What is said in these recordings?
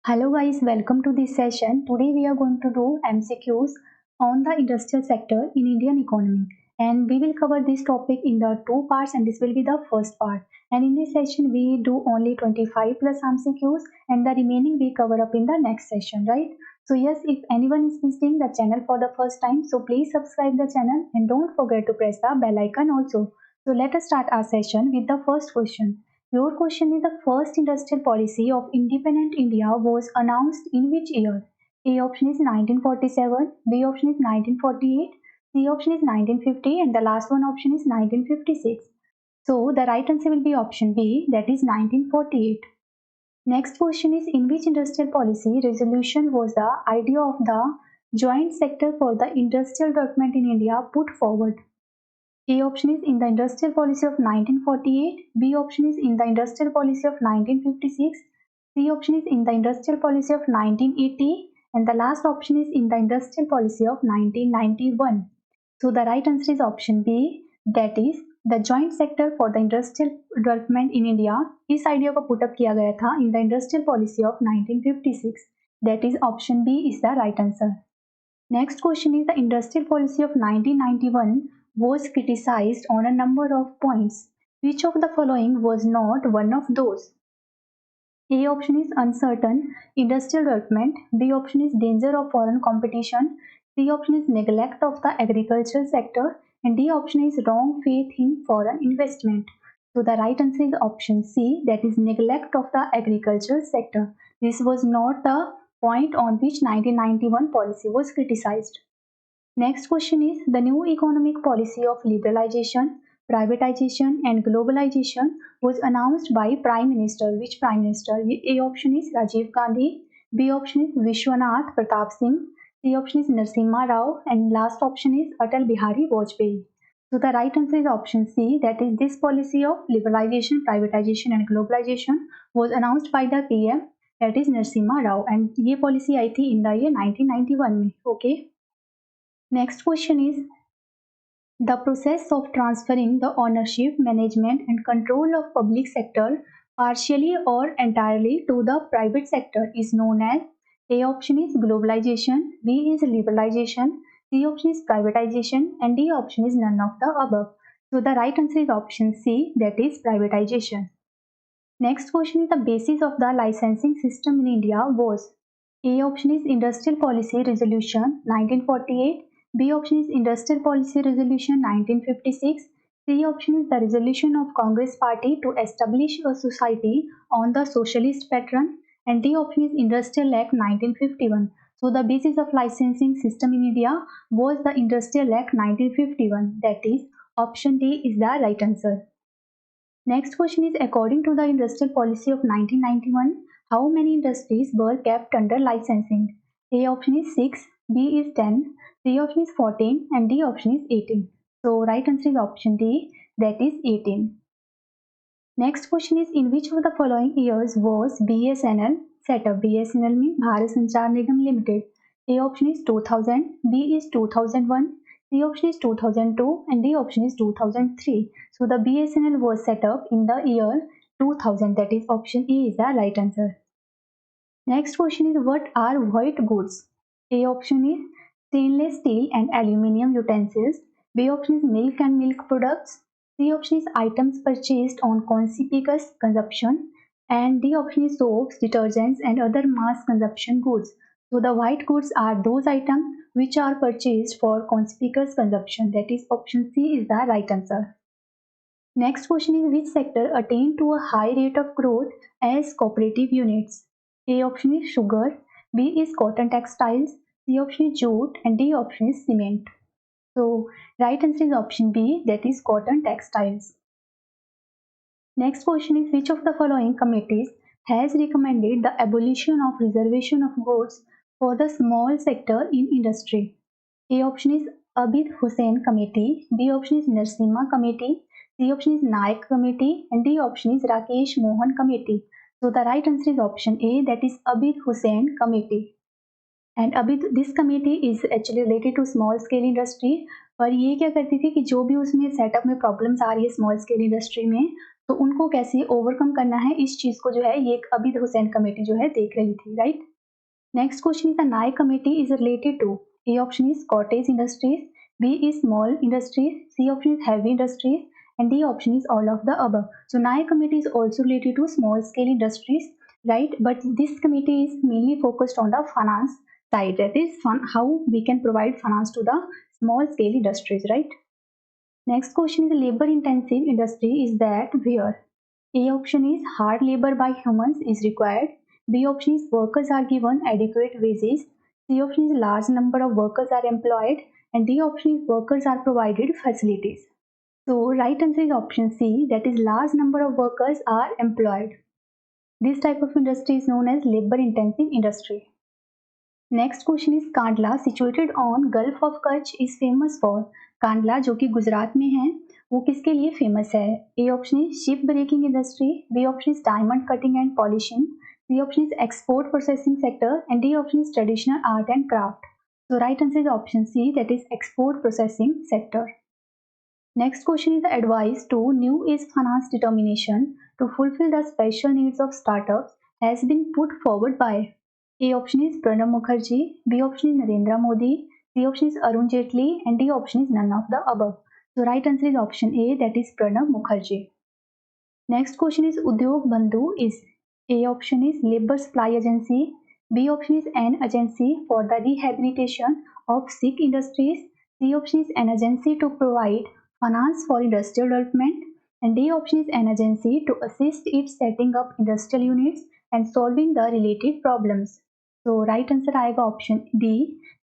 Hello guys, welcome to this session. Today we are going to do MCQs on the industrial sector in Indian economy, and we will cover this topic in the two parts, and this will be the first part. And in this session we do only 25 plus MCQs and the remaining we cover up in the next session, right? So yes, if anyone is visiting the channel for the first time, so please subscribe the channel and don't forget to press the bell icon also. So let us start our session with the first question. Your question is the first industrial policy of independent India was announced in which year? A option is 1947, B option is 1948, C option is 1950 and the last one option is 1956. So the right answer will be option B, that is 1948. Next question is in which industrial policy resolution was the idea of the joint sector for the industrial development in India put forward? A option is in the industrial policy of 1948, B option is in the industrial policy of 1956, C option is in the industrial policy of 1980 and the last option is in the industrial policy of 1991. So the right answer is option B, that is the joint sector for the industrial development in India. इस idea को put up किया गया था in the industrial policy of 1956. That is option B is the right answer. Next question is the industrial policy of 1991 was criticized on a number of points. Which of the following was not one of those? A option is uncertain industrial development, B option is danger of foreign competition, C option is neglect of the agricultural sector, and D option is wrong faith in foreign investment. So the right answer is option C, that is neglect of the agricultural sector. This was not the point on which 1991 policy was criticized. Next question is the new economic policy of liberalization, privatization and globalization was announced by Prime Minister. Which Prime Minister? A option is Rajiv Gandhi, B option is Vishwanath Pratap Singh, C option is Narasimha Rao and last option is Atal Bihari Vajpayee. So the right answer is option C, that is this policy of liberalization, privatization and globalization was announced by the PM, that is Narasimha Rao, and ये policy आई थी in the year 1991 में. Okay. Next question is the process of transferring the ownership, management and control of public sector partially or entirely to the private sector is known as. A option is globalization, B is liberalization, C option is privatization and D option is none of the above. So the right answer is option C, that is privatization. Next question is the basis of the licensing system in India was. A option is Industrial Policy Resolution 1948, B option is Industrial Policy Resolution 1956, C option is the resolution of Congress Party to establish a society on the socialist pattern and D option is Industrial Act 1951. So the basis of licensing system in India was the Industrial Act 1951, that is option D is the right answer. Next question is according to the industrial policy of 1991, how many industries were kept under licensing? A option is 6, B is 10, C option is 14 and D option is 18. So right answer is option D, that is 18. Next question is in which of the following years was BSNL set up? BSNL means Bharat Sanchar Nigam Limited. A option is 2000, B is 2001, C option is 2002 and D option is 2003. So the BSNL was set up in the year 2000, that is option E is the right answer. Next question is what are white goods? A option is stainless steel and aluminium utensils, B option is milk and milk products, C option is items purchased on conspicuous consumption and D option is soaps, detergents and other mass consumption goods. So the white goods are those items which are purchased for conspicuous consumption, that is option C is the right answer. Next question is which sector attained to a high rate of growth as cooperative units? A option is sugar, B is cotton textiles, C option is jute and D option is cement. So right answer is option B, that is cotton textiles. Next question is which of the following committees has recommended the abolition of reservation of goods for the small sector in industry? A option is Abid Hussain Committee, B option is Narasimha Committee, C option is Naik Committee and D option is Rakesh Mohan Committee. So the right answer is option A, that is Abid Hussain Committee. And अभी this committee is actually related to small scale industry और ये क्या करती थी कि जो भी उसमें सेटअप में प्रॉब्लम्स आ रही है स्मॉल स्केल इंडस्ट्री में तो उनको कैसे ओवरकम करना है इस चीज़ को जो है ये एक अबिद हुसैन कमेटी जो है देख रही थी, right. Next question is the नाई committee is related to, A option is cottage industries, B is small industries, C option is heavy industries, and D option is all of the above. So NAI committee is also related to small scale industries, right? But this committee is mainly focused on the finance side. That is how we can provide finance to the small scale industries, right? Next question is labor intensive industry is that where A option is hard labor by humans is required. B option is workers are given adequate wages. C option is large number of workers are employed. And D option is workers are provided facilities. So right answer is option C, that is large number of workers are employed. This type of industry is known as labor intensive industry. Next question is Kandla situated on gulf of Kutch is famous for. Kandla जो कि गुजरात में है वो किसके लिए famous है? A option is ship breaking industry, B option is diamond cutting and polishing, C option is export processing sector and D option is traditional art and craft. So right answer is option C, that is export processing sector. Next question is the advice to new age finance determination to fulfill the special needs of startups has been put forward by. A option is Pranab Mukherjee, B option is Narendra Modi, C option is Arun Jaitley, and D option is none of the above. So right answer is option A, that is Pranab Mukherjee. Next question is Udyog Bandhu is, A option is Labour Supply Agency, B option is an agency for the rehabilitation of sick industries, C option is an agency to provide finance for industrial development, and D option is an agency to assist it setting up industrial units and solving the related problems. So right answer आएगा option D,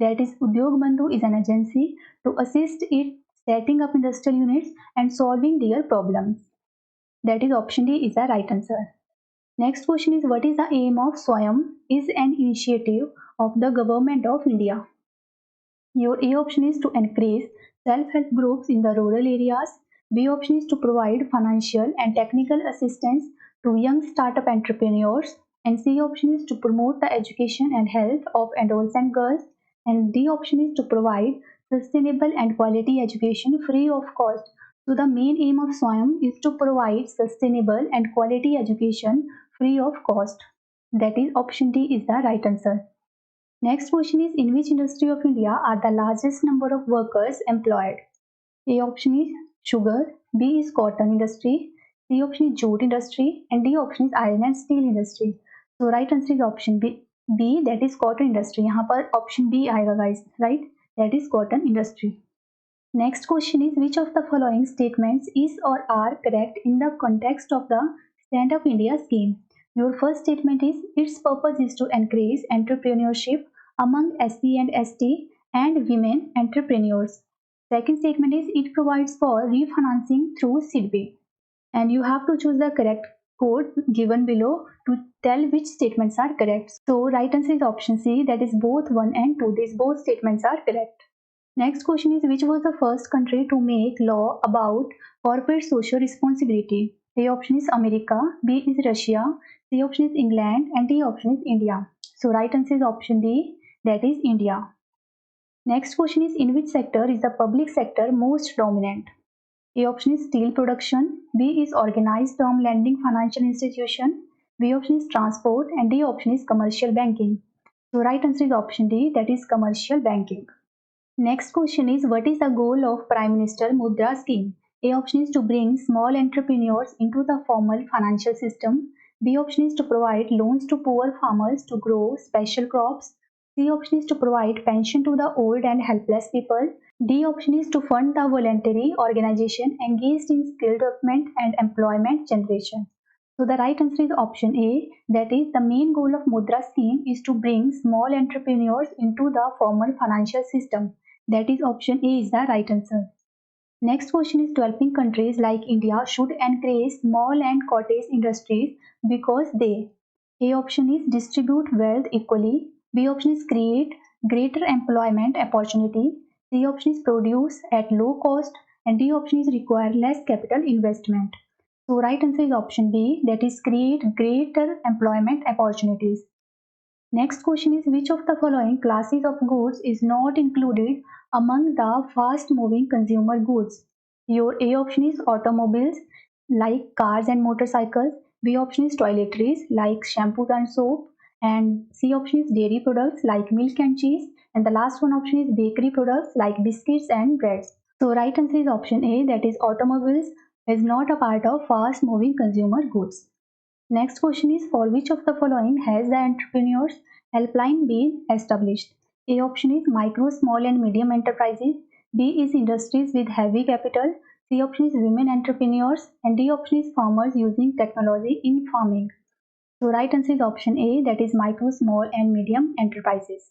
that is Udyog Bandhu is an agency to assist it setting up industrial units and solving their problems. That is option D is the right answer. Next question is what is the aim of Swayam is an initiative of the government of India. Your A option is to encourage self-help groups in the rural areas. B option is to provide financial and technical assistance to young startup entrepreneurs. And C option is to promote the education and health of adolescent girls. And D option is to provide sustainable and quality education free of cost. So the main aim of Swayam is to provide sustainable and quality education free of cost. That is option D is the right answer. Next question is in which industry of India are the largest number of workers employed? A option is sugar, B is cotton industry, C option is jute industry, and D option is iron and steel industry. So right answer is option B, that is cotton industry. यहाँ पर option B आएगा guys, right? That is cotton industry. Next question is which of the following statements is or are correct in the context of the Stand Up India scheme? Your first statement is its purpose is to encourage entrepreneurship among SC and ST and women entrepreneurs. Second statement is it provides for refinancing through SIDBI. And you have to choose the correct code given below to tell which statements are correct. So right answer is option C, that is both 1 and 2. These both statements are correct. Next question is which was the first country to make law about corporate social responsibility? A option is America, B is Russia, C option is England, and D option is India. So right answer is option D, that is India. Next question is in which sector is the public sector most dominant? A option is steel production, B is organized term lending financial institution, B option is transport, and D option is commercial banking. So right answer is option D, that is commercial banking. Next question is what is the goal of Prime Minister Mudra Scheme? A option is to bring small entrepreneurs into the formal financial system. B option is to provide loans to poor farmers to grow special crops. C option is to provide pension to the old and helpless people. D option is to fund the voluntary organization engaged in skill development and employment generation. So the right answer is option A, that is the main goal of Mudra scheme is to bring small entrepreneurs into the formal financial system. That is option A is the right answer. Next question is developing countries like India should encourage small and cottage industries because they, A option is distribute wealth equally, B option is create greater employment opportunity, C option is produce at low cost, and D option is require less capital investment. So right answer is option B, that is create greater employment opportunities. Next question is which of the following classes of goods is not included among the fast moving consumer goods? Your A option is automobiles, like cars and motorcycles. B option is toiletries like shampoos and soap. And C option is dairy products like milk and cheese. And the last one option is bakery products like biscuits and breads. So right answer is option A, that is automobiles is not a part of fast moving consumer goods. Next question is, for which of the following has the entrepreneurs helpline been established? A option is micro, small and medium enterprises. B is industries with heavy capital. C option is women entrepreneurs. And D option is farmers using technology in farming. So right answer is option A, that is micro, small and medium enterprises.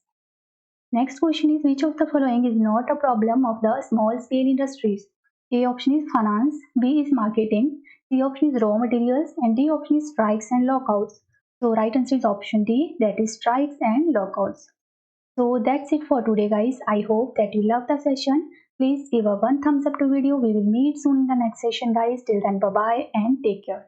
Next question is, which of the following is not a problem of the small scale industries? A option is finance, B is marketing, C option is raw materials, and D option is strikes and lockouts. So right answer is option D, that is strikes and lockouts. So that's it for today guys. I hope that you loved the session. Please give a one thumbs up to video. We will meet soon in the next session guys. Till then, bye bye and take care.